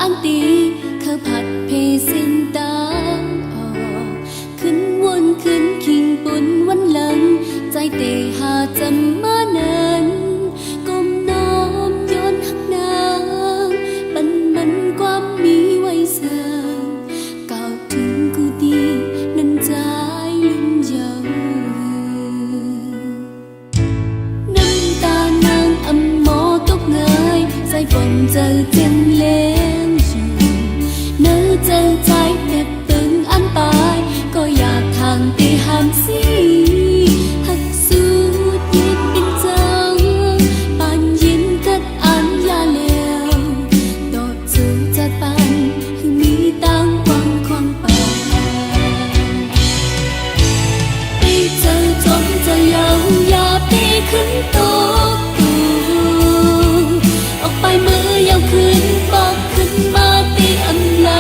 anh tí khờผัดphê xin taขึ้นวนขึ้นคิงปุ่นวันหลังใจเตะหาจำมานั้นก้มน้อมย้อนหักนางปันมันความมีไว้เสื่อมกล่าวถึงกูดีนั้นใจลุ่มเยาน้ำตานางอำหมอตกเงยใจฝนเจอเจ็นเล้งอยู่เนื้อเจอใจแทบตึงอันตายก็อยากทางตีหามสีหักสูดยินเป็นเจ้าปานยินกัดอันยาเลวโดดสูงจัดปานคือมีตั้งหวังความไปไปเจอจนจะยังอย่าไปขึ้นโตออกไปเมื่อยาวขึ้นบอกขึ้นมาตีอันไหล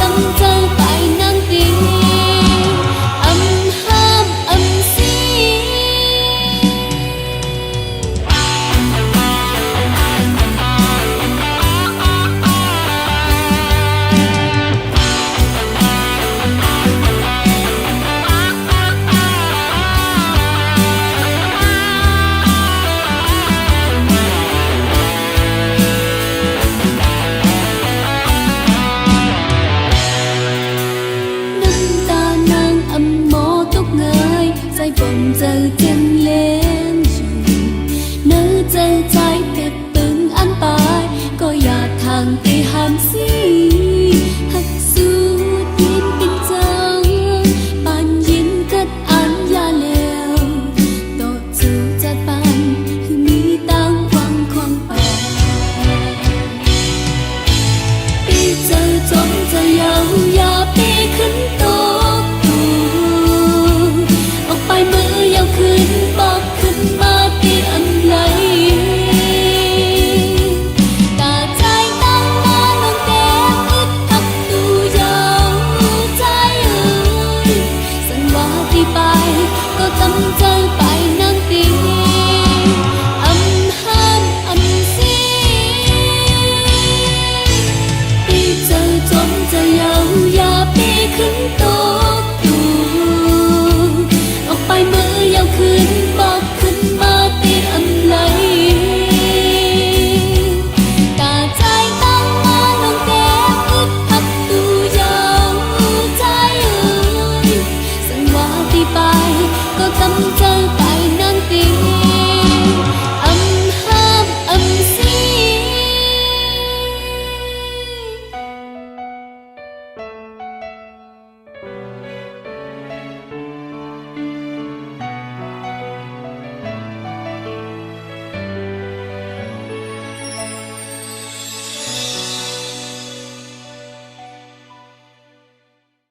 ตั้งใจไปนั่งตีอำห้ามอำสีฝนเจอเจ็นเล้งอยู่เนื้อเจอใจเก็บตึงอันตายก็อยากทางตีหามสี